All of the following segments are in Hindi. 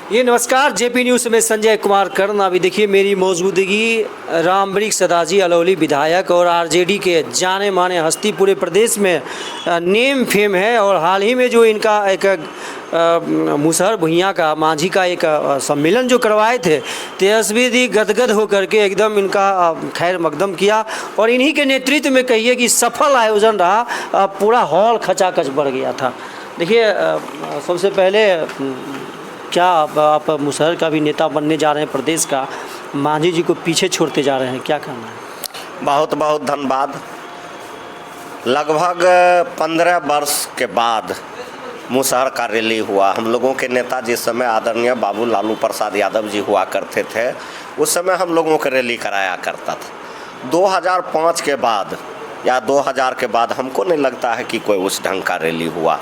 ये नमस्कार जेपी न्यूज़ में संजय कुमार कर्ण। अभी देखिए मेरी मौजूदगी रामवृक्ष सदाजी अलौली विधायक और आरजेडी के जाने माने हस्ती पूरे प्रदेश में नेम फेम है। और हाल ही में जो इनका एक मुसहर भुइयाँ का मांझी का एक सम्मेलन जो करवाए थे, तेजस्वी जी गदगद होकर के एकदम इनका खैर मकदम किया और इन्हीं के नेतृत्व में कहिए कि सफल आयोजन रहा। पूरा हॉल खचाखच बढ़ गया था। देखिए सबसे पहले क्या आप मुसहर का भी नेता बनने जा रहे हैं प्रदेश का, मांझी जी को पीछे छोड़ते जा रहे हैं, क्या कहना है? बहुत बहुत धन्यवाद। लगभग 15 वर्ष के बाद मुसहर का रैली हुआ। हम लोगों के नेता जिस समय आदरणीय बाबू लालू प्रसाद यादव जी हुआ करते थे, उस समय हम लोगों के रैली कराया करता था। 2005 के बाद या 2000 के बाद हमको नहीं लगता है कि कोई उस ढंग का रैली हुआ।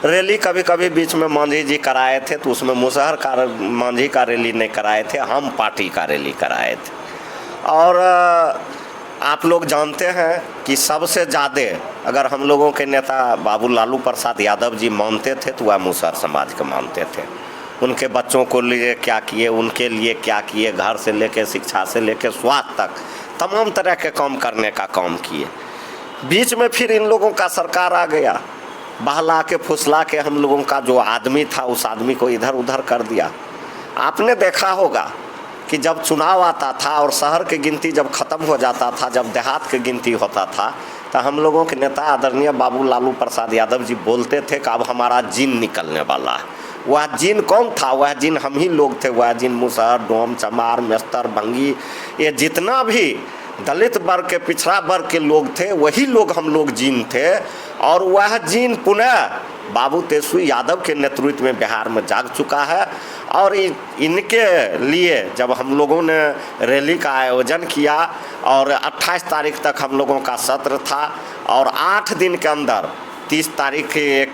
रैली कभी कभी बीच में मांझी जी कराए थे, तो उसमें मुसहर का मांझी का रैली नहीं कराए थे, हम पार्टी का रैली कराए थे। और आप लोग जानते हैं कि सबसे ज़्यादा अगर हम लोगों के नेता बाबू लालू प्रसाद यादव जी मानते थे तो वह मुसहर समाज के मानते थे। उनके बच्चों को लिए क्या किए, उनके लिए क्या किए, घर से लेकर शिक्षा से लेकर स्वास्थ्य तक तमाम तरह के काम करने का काम किए। बीच में फिर इन लोगों का सरकार आ गया, बहला के फुसला के हम लोगों का जो आदमी था उस आदमी को इधर उधर कर दिया। आपने देखा होगा कि जब चुनाव आता था और शहर की गिनती जब ख़त्म हो जाता था, जब देहात की गिनती होता था, तो हम लोगों के नेता आदरणीय बाबू लालू प्रसाद यादव जी बोलते थे कि अब हमारा जीन निकलने वाला है। वह जीन कौन था? वह जीन हम ही लोग थे। वह जीन मुसहर, डोम, चमार, मेस्तर, भंगी, ये जितना भी दलित वर्ग के पिछड़ा वर्ग के लोग थे वही लोग हम लोग जीन थे। और वह जीन पुनः बाबू तेजस्वी यादव के नेतृत्व में बिहार में जाग चुका है। और इनके लिए जब हम लोगों ने रैली का आयोजन किया और 28 तारीख तक हम लोगों का सत्र था और 8 दिन के अंदर 30 तारीख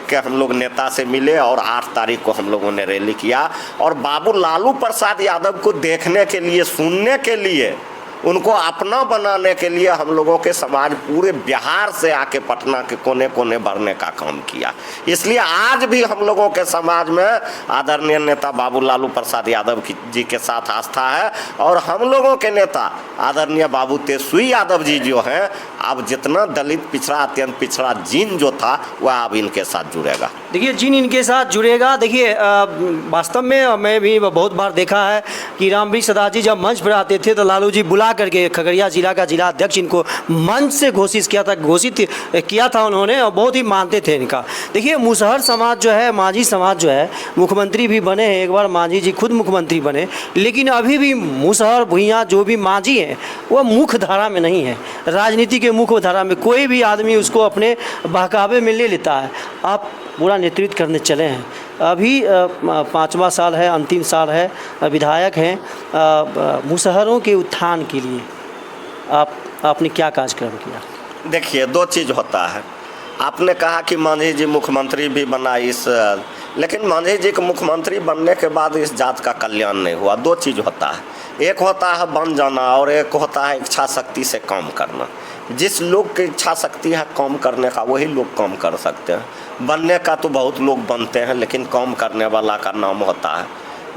के हम लोग नेता से मिले और 8 तारीख को हम लोगों ने रैली किया। और बाबू लालू प्रसाद यादव को देखने के लिए, सुनने के लिए, उनको अपना बनाने के लिए हम लोगों के समाज पूरे बिहार से आके पटना के कोने कोने भरने का काम किया। इसलिए आज भी हम लोगों के समाज में आदरणीय नेता बाबू लालू प्रसाद यादव जी के साथ आस्था है। और हम लोगों के नेता आदरणीय बाबू तेजस्वी यादव जी जो हैं, अब जितना दलित पिछड़ा, अत्यंत पिछड़ा जीन जो था वह अब इनके साथ जुड़ेगा। देखिए जीन इनके साथ जुड़ेगा। देखिए वास्तव में मैं भी बहुत बार देखा है कि रामवृक्ष सदाजी जब मंच पर आते थे तो लालू जी बुला करके खगड़िया जिला का जिला अध्यक्ष इनको मंच से घोषित किया था उन्होंने, और बहुत ही मानते थे इनका। देखिए मुसहर समाज जो है, मांझी समाज जो है, मुख्यमंत्री भी बने हैं, एक बार मांझी जी खुद मुख्यमंत्री बने, लेकिन अभी भी मुसहर भुइयाँ जो भी मांझी हैं वह मुख्य धारा में नहीं है। राजनीति के मुख्य धारा में कोई भी आदमी उसको अपने बहकावे में ले लेता है। आप पूरा नेतृत्व करने चले हैं, अभी 5वां साल है, अंतिम साल है, विधायक हैं। मुसहरों के उत्थान के लिए आपने क्या कार्यक्रम किया? देखिए 2 चीज़ होता है। आपने कहा कि मांझी जी मुख्यमंत्री भी बना लेकिन मांझी जी के मुख्यमंत्री बनने के बाद इस जात का कल्याण नहीं हुआ। 2 चीज़ होता है, एक होता है बन जाना और एक होता है इच्छा शक्ति से काम करना। जिस लोग की इच्छा शक्ति है काम करने का वही लोग काम कर सकते हैं। बनने का तो बहुत लोग बनते हैं, लेकिन काम करने वाला का नाम होता है,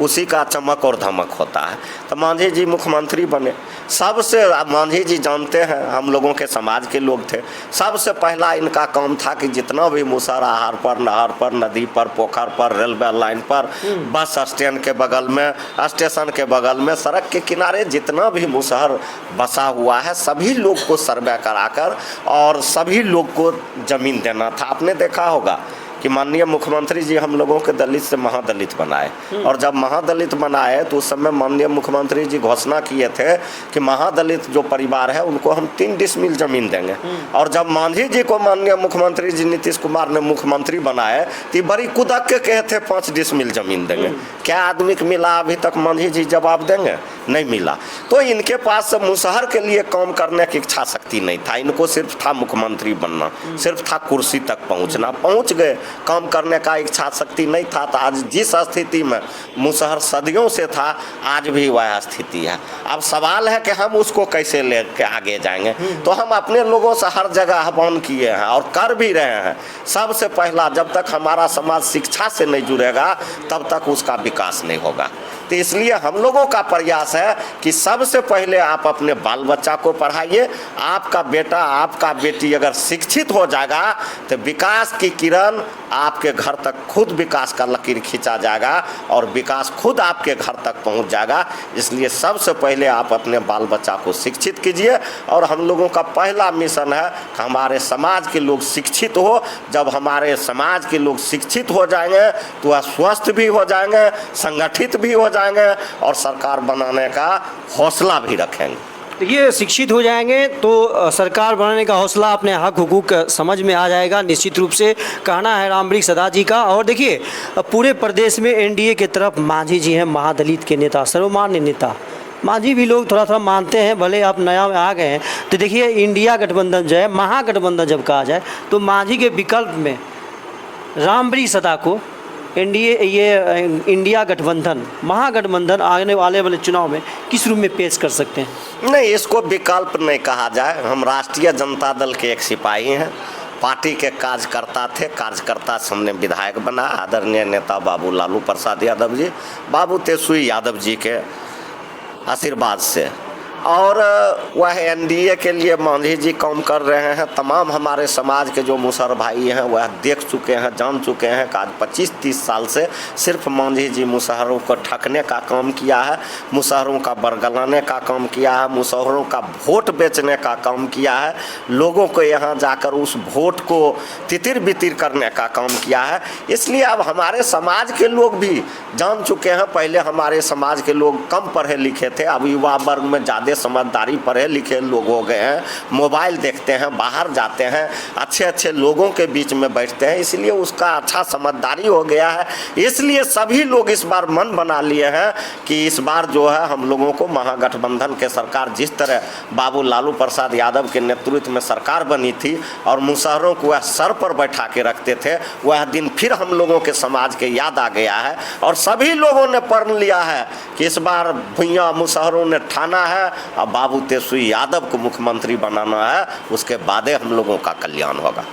उसी का चमक और धमक होता है। तो मांझी जी मुख्यमंत्री बने। सबसे मांझी जी जानते हैं, हम लोगों के समाज के लोग थे, सबसे पहला इनका काम था कि जितना भी मुसहर आहार पर, नहर पर, नदी पर, पोखर पर, रेलवे लाइन पर, बस स्टैंड के बगल में, स्टेशन के बगल में, सड़क के किनारे जितना भी मुसहर बसा हुआ है सभी लोग को सर्वे कराकर और सभी लोग को ज़मीन देना था। आपने देखा होगा कि माननीय मुख्यमंत्री जी हम लोगों के दलित से महादलित बनाए, और जब महादलित बनाए तो उस समय माननीय मुख्यमंत्री जी घोषणा किए थे कि महादलित जो परिवार है उनको हम 3 डिसमिल जमीन देंगे। और जब मांझी जी को माननीय मुख्यमंत्री जी नीतीश कुमार ने मुख्यमंत्री बनाए तो बड़ी कुदक के कहे थे 5 डिसमिल जमीन देंगे। क्या आदमी को मिला अभी तक? मांझी जी जवाब देंगे नहीं मिला। तो इनके पास मुसहर के लिए काम करने की इच्छा शक्ति नहीं था, इनको सिर्फ था मुख्यमंत्री बनना, सिर्फ था कुर्सी तक पहुंचना। पहुंच गए, काम करने का इच्छा शक्ति नहीं था। तो आज जिस स्थिति में मुसहर सदियों से था, आज भी वह स्थिति है। अब सवाल है कि हम उसको कैसे लेके आगे जाएंगे। तो हम अपने लोगों से हर जगह आह्वान किए हैं और कर भी रहे हैं। सबसे पहला, जब तक हमारा समाज शिक्षा से नहीं जुड़ेगा तब तक उसका विकास नहीं होगा। तो इसलिए हम लोगों का प्रयास है कि सबसे पहले आप अपने बाल बच्चा को पढ़ाइए। आपका बेटा, आपका बेटी अगर शिक्षित हो जाएगा तो विकास की किरण आपके घर तक खुद विकास का लकीर खींचा जाएगा और विकास खुद आपके घर तक पहुंच जाएगा। इसलिए सबसे पहले आप अपने बाल बच्चा को शिक्षित कीजिए। और हम लोगों का पहला मिशन है कि हमारे समाज के लोग शिक्षित हो। जब हमारे समाज के लोग शिक्षित हो जाएंगे तो वह स्वस्थ भी हो जाएंगे, संगठित भी हो जाएंगे और सरकार बनाने का हौसला भी रखेंगे। देखिए, शिक्षित हो जाएंगे तो सरकार बनाने का हौसला, अपने हक हुकूक समझ में आ जाएगा निश्चित रूप से, कहना है रामवृक्ष सदा जी का। और देखिए, पूरे प्रदेश में एनडीए की तरफ मांझी जी हैं, महादलित के नेता, सर्वमान्य नेता। मांझी भी लोग थोड़ा थोड़ा मानते हैं, भले आप नया में आ गए हैं। तो देखिए, इंडिया गठबंधन जो है, महागठबंधन जब कहा जाए तो मांझी के विकल्प में रामवृक्ष सदा को एनडीए, ये इंडिया गठबंधन, महागठबंधन आने वाले चुनाव में किस रूप में पेश कर सकते हैं? नहीं, इसको विकल्प नहीं कहा जाए। हम राष्ट्रीय जनता दल के एक सिपाही हैं, पार्टी के कार्यकर्ता थे। कार्यकर्ता से हमने विधायक बना, आदरणीय नेता बाबू लालू प्रसाद यादव जी, बाबू तेजस्वी यादव जी के आशीर्वाद से। और वह एनडीए के लिए मांझी जी काम कर रहे हैं। तमाम हमारे समाज के जो मुसहर भाई हैं वह देख चुके हैं, जान चुके हैं कि आज 25-30 साल से सिर्फ मांझी जी मुसहरों को ठगने का काम किया है, मुसहरों का बरगलाने का काम किया है, मुसहरों का वोट बेचने का काम किया है, लोगों को यहाँ जाकर उस वोट को तितिर बितिर करने का काम किया है। इसलिए अब हमारे समाज के लोग भी जान चुके हैं। पहले हमारे समाज के लोग कम पढ़े लिखे थे, अब युवा वर्ग में ज़्यादा समझदारी, पढ़े लिखे लोग हो गए हैं, मोबाइल देखते हैं, बाहर जाते हैं, अच्छे अच्छे लोगों के बीच में बैठते हैं, इसलिए उसका अच्छा समझदारी हो गया है। इसलिए सभी लोग इस बार मन बना लिए हैं कि इस बार जो है हम लोगों को महागठबंधन के सरकार, जिस तरह बाबू लालू प्रसाद यादव के नेतृत्व में सरकार बनी थी और मुसहरों को वह सर पर बैठा के रखते थे, वह दिन फिर हम लोगों के समाज के याद आ गया है। और सभी लोगों ने पढ़ लिया है कि इस बार भुइयाँ मुसहरों ने ठाना है अब बाबू तेजस्वी यादव को मुख्यमंत्री बनाना है, उसके बाद हम लोगों का कल्याण होगा।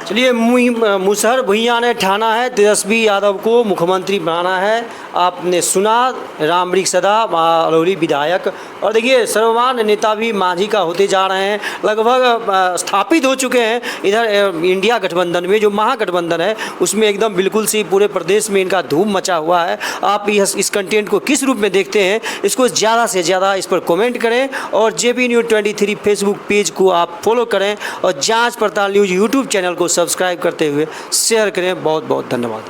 चलिए, मुसहर भुइयाँ ने ठाना है, तेजस्वी यादव को मुख्यमंत्री बनाना है। आपने सुना, रामवृक्ष सदा अलौली विधायक। और देखिए, सर्वमान्य नेता भी मांझी का होते जा रहे हैं, लगभग स्थापित हो चुके हैं इधर इंडिया गठबंधन में। जो महागठबंधन है उसमें एकदम बिल्कुल सी पूरे प्रदेश में इनका धूम मचा हुआ है। आप इस कंटेंट को किस रूप में देखते हैं, इसको ज़्यादा से ज़्यादा इस पर कमेंट करें और JB News 23 फेसबुक पेज को आप फॉलो करें और जांच पड़ताल न्यूज़ यूट्यूब चैनल को सब्सक्राइब करते हुए शेयर करें। बहुत बहुत धन्यवाद।